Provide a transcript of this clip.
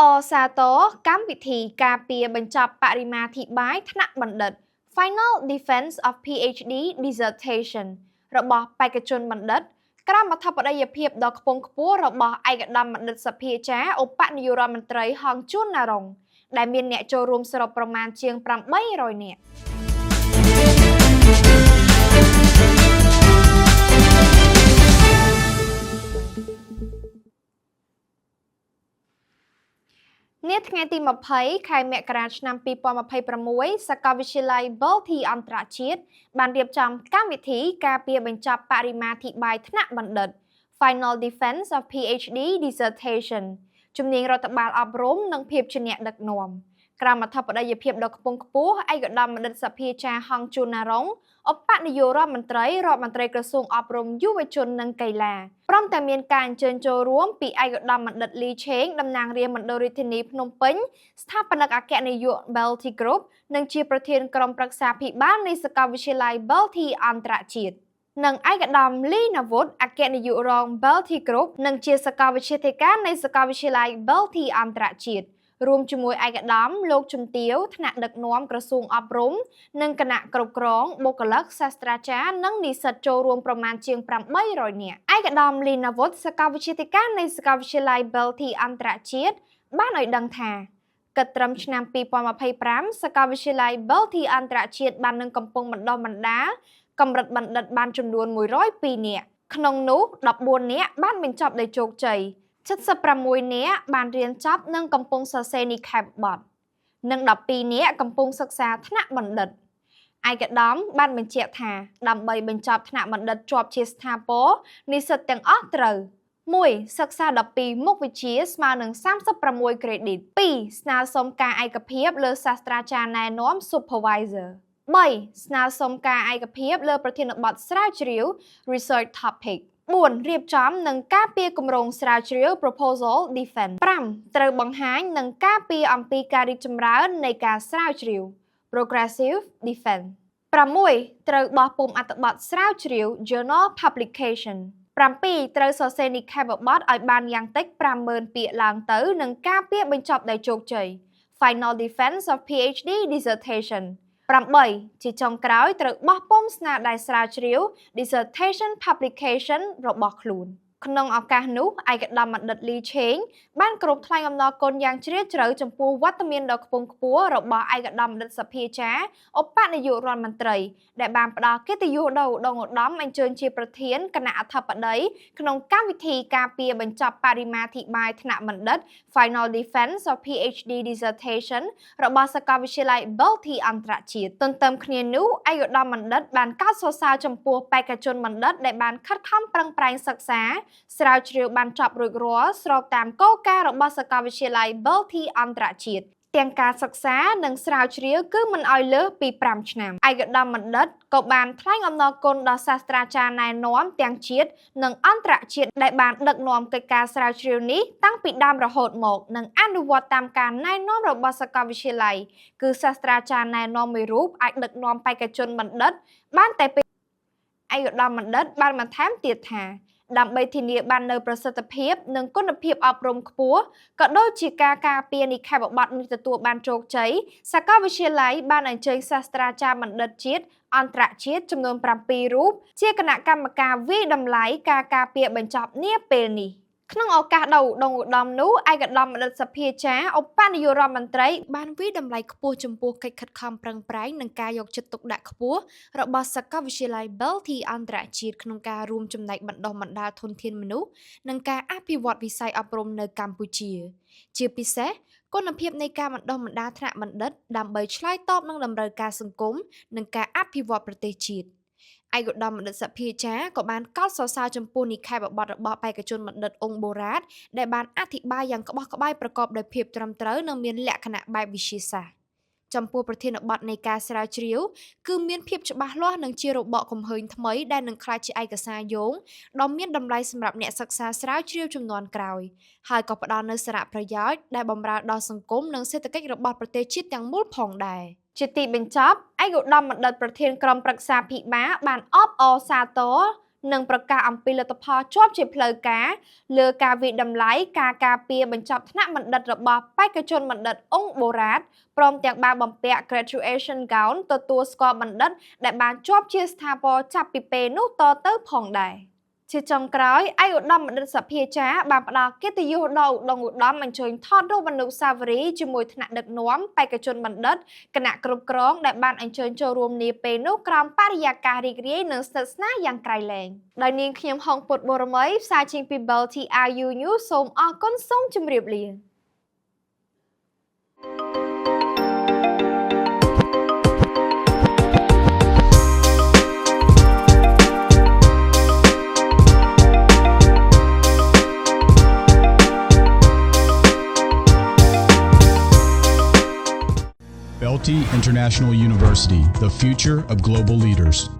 อซาโตកម្មវិធីការពារបញ្ចប់បរិមាធិបាយថ្នាក់បណ្ឌិត Final Defense of PhD Dissertation របស់បេក្ខជនបណ្ឌិតក្រមអធិបតីភាពដ៏ខ្ពង់ខ្ពស់របស់ឯកឧត្តមបណ្ឌិតសភាចារ្យឧបនាយករដ្ឋមន្ត្រីហងជួនណារុងដែលមានអ្នកចូលរួមសរុបប្រមាណជាង800នាក់នាថ្ងៃទី20ខែមករាឆ្នាំ2026សាកលវិទ្យាល័យ Balti អន្តរជាតិបានរៀបចំកម្មវិធីការពារបញ្ចប់បរិមាធិបាយថ្នាក់បណ្ឌិត Final Defense of PhD Dissertation ជំនាញរដ្ឋបាលអប់រំនិងភាពជាអ្នកដឹកនាំក្រមអធិបតីភាពដ៏ខ្ពង់ខ្ពស់ឯកឧត្តមបណ្ឌិតសភាចារ្យហងជួនណារុងឧបនាយករដ្ឋមន្ត្រីក្រសួងអប់រំយុវជននិងកីឡាព្រមទាំងមានការអញ្ជើញចូលរួមពីឯកឧត្តមបណ្ឌិតលីឆេងតំណាងរាជមណ្ឌលរាជធានីភ្នំពេញស្ថាបនិកអគ្គនាយក Balti Group និងជាប្រធានក្រុមប្រឹក្សាភិបាលនៃសាកលវិទ្យាល័យ Balti អន្តរជាតិនិងឯកឧត្តមលីណាវុធអគ្គនាយករង Balti Group និងជាសាកលវិទ្យាធិការនៃសាកលវិទ្យាល័យ Balti អន្តរជាតិរួមជាមួយឯកឧត្តមលោកជំទាវថ្នាក់ដឹកនាំក្រសួងអប់រំនិងគណៈគ្រប់គ្រងបុគ្គលិកសាស្ត្រាចារ្យនិងនិស្សិតចូលរួមប្រមាណជាង800នាក់ឯកឧត្តមលីណាវុធសាកលវិទ្យាធិការនៃសាកលវិទ្យាល័យ Balti អន្តរជាតិបានឲ្យដឹងថាគិតត្រឹមឆ្នាំ2025សាកលវិទ្យាល័យ Balti អន្តរជាតិបាននឹងកំពុងបណ្ដុះបណ្ដាលកម្រិតបណ្ឌិតបានចំនួន102នាក់ក្នុងនោះ14នាក់បានបញ្ចប់ដោយជោគជ័យ76នាក់បានរៀនចប់និងកំពុងសរសេរនិក្ខេបបទនិង12នាក់កំពុងសិក្សាថ្នាក់បណ្ឌិតឯកឧត្តមបានបញ្ជាក់ថាដើម្បីបញ្ចប់ថ្នាក់បណ្ឌិតជាប់ជាស្ថាពរនិស្សិតទាំងអស់ត្រូវ 1. សិក្សា12មុខវិជ្ជាស្មើនឹង36 credit 2. ស្នើសុំការឯកភាពលើសាស្ត្រាចារ្យណែនាំ Supervisor 3. ស្នើសុំការឯកភាពលើប្រធានបទស្រាវជ្រាវ Research Topic 4. រៀបចំនិងការពារគម្រោងស្រាវជ្រាវ Proposal Defense 5. ត្រូវបង្ហាញនិងការពារអំពីការរីកចម្រើននៃការស្រាវជ្រាវ Progressive Defense 6. ត្រូវបោះពុម្ពអត្ថបទស្រាវជ្រាវ Journal Publication 7. ត្រូវសរសេរនិក្ខេបបទឲ្យបានយ៉ាងតិច 50,000 ពាក្យឡើងទៅនិងការពារបញ្ចប់ដោយជោគជ័យ Final Defense of PhD Dissertation 8. ជាចុងក្រោយត្រូវបោះពុម្ពស្នាដៃស្រាវជ្រាវ Dissertation Publication របស់ខ្លួនក្នុងឱកាសនោះឯកឧត្តមបណ្ឌិតលីឆេងបានគោរពថ្លែងអំណរគុណយ៉ាងជ្រាលជ្រៅចំពោះវត្តមានដ៏ខ្ពង់ខ្ពស់របស់ឯកឧត្តមបណ្ឌិតសភាចារ្យឧបនាយករដ្ឋមន្ត្រីដែលបានផ្ដល់កិត្តិយសដ៏ឧត្តមឧត្តមអញ្ជើញជាប្រធានគណៈអធិបតីក្នុងកម្មវិធីការពារបញ្ចប់បរិមាធិបាយថ្នាក់បណ្ឌិត Final Defense of PhD Dissertation របស់សាកលវិទ្យាល័យ Balti អន្តរជាតិទន្ទឹមគ្នានោះឯកឧត្តមបណ្ឌិតបានកោតសរសើរចំពោះបេក្ខជនបណ្ឌិតដែលបានខិតខំប្រឹងប្រែងសិក្សាស្រាវជ្រាវបានចប់រួចរាល់ស្របតាមគោលការណ៍របស់សាកលវិទ្យាល័យ Balti អន្តរជាតិទាំងការសិក្សានិងស្រាវជ្រាវគឺមិនឲ្យលើសពី5ឆ្នាំឯកឧត្តមបណ្ឌិតក៏បានថ្លែងអំណរគុណដល់សាស្ត្រាចារ្យណែនាំទាំងជាតិនិងអន្តរជាតិដែលបានដឹកនាំកិច្ចការស្រាវជ្រាវនេះតាំងពីដើមរហូតមកនិងអនុវត្តតាមការណែនាំរបស់សាកលវិទ្យាល័យគឺសាស្ត្រាចារ្យណែនាំមួយរូបអាចដឹកនាំបេក្ខជនបណ្ឌិតបានតែពេលឯកឧត្តមបណ្ឌិតបានបន្ថែមទៀតថាដើម្បីធានាបាននូវប្រសិទ្ធភាពនិងគុណភាពអប់រំខ្ពស់ក៏ដូចជាការការពារនិក្ខេបបទនេះទទួលបានជោគជ័យសាកលវិទ្យាល័យបានអញ្ជើញសាស្ត្រាចារ្យបណ្ឌិតជាតិអន្តរជាតិចំនួន7រូបជាគណៈកម្មការវិយតម្លៃការការពារបញ្ចប់នាពេលនេះក្នុងឱកាសដ៏ឧត្តមឧត្តមនោះឯកឧត្តមបណ្ឌិតសភាចារ្យឧបនាយករដ្ឋមន្ត្រីបានវិយតម្លៃខ្ពស់ចំពោះកិច្ចខិតខំប្រឹងប្រែងនិងការយកចិត្តទុកដាក់ខ្ពស់របស់សាកលវិទ្យាល័យ Balti អន្តរជាតិក្នុងការរួមចំណែកបណ្ដុះបណ្ដាលធនធានមនុស្សនិងការអភិវឌ្ឍវិស័យអប់រំនៅកម្ពុជាជាពិសេសគុណភាពនៃការបណ្ដុះបណ្ដាលថ្នាក់បណ្ឌិតដើម្បីឆ្លើយតបនឹងតម្រូវការសង្គមនិងការអភិវឌ្ឍប្រទេសជាតិឯកឧត្តមបណ្ឌិតសភាចារ្យក៏បានកោតសរសើរចំពោះនិក្ខេបបទរបស់បេក្ខជនបណ្ឌិតអង្គបូរ៉ាតដែលបានអធិប្បាយយ៉ាងក្បោះក្បាយប្រកបដោយភាពត្រឹមត្រូវនិងមានលក្ខណៈបែបវិទ្យាសាស្ត្រចំពោះប្រធានបទនៃការស្រាវជ្រាវគឺមានភាពច្បាស់លាស់និងជារបបគំហើញថ្មីដែលនឹងក្លាយជាឯកសារយោងដ៏មានតម្លៃសម្រាប់អ្នកសិក្សាស្រាវជ្រាវជំនាន់ក្រោយហើយក៏ផ្ដល់នូវសារៈប្រយោជន៍ដែលបម្រើដល់សង្គមនិងសេដ្ឋកិច្ចរបស់ប្រទេសជាតិទាំងមូលផងដែរជាទីបញ្ចប់ឯកឧត្តមបណ្ឌិតប្រធានក្រុមប្រឹក្សាភិបាលបានអបអរសាទរ និងប្រកាសអំពីលទ្ធផលជាប់ជាផ្លូវការលើការវិតម្លៃការការពារបញ្ចប់ថ្នាក់បណ្ឌិតរបស់បេក្ខជនបណ្ឌិតអង្គបូរ៉ាតព្រមទាំងបានបំពាក់ graduation gown ទទួលស្គាល់បណ្ឌិតដែលបានជាប់ជាស្ថាពរចាប់ពីពេលនោះតទៅផងដែរជាចុងក្រោយឯកឧត្តមបណ្ឌិតសភាចារ្យបានផ្ដល់កិត្តិយសដល់ឧត្តមអញ្ជើញថតរូបអនុស្សាវរីយ៍ជាមួយថ្នាក់ដឹកនាំបេក្ខជនបណ្ឌិតគណៈគ្រប់គ្រងដែលបានអញ្ជើញចូលរួមនាពេលនោះក្រោមបរិយាកាសរីករាយនិងស្និទ្ធស្នាលយ៉ាងក្រៃលែងដោយនាងខ្ញុំហងពុតបូរមីផ្សាយចេញពី Belty RU News សូមអរគុណសូមជម្រាបលា Belty International University, the future of global leaders.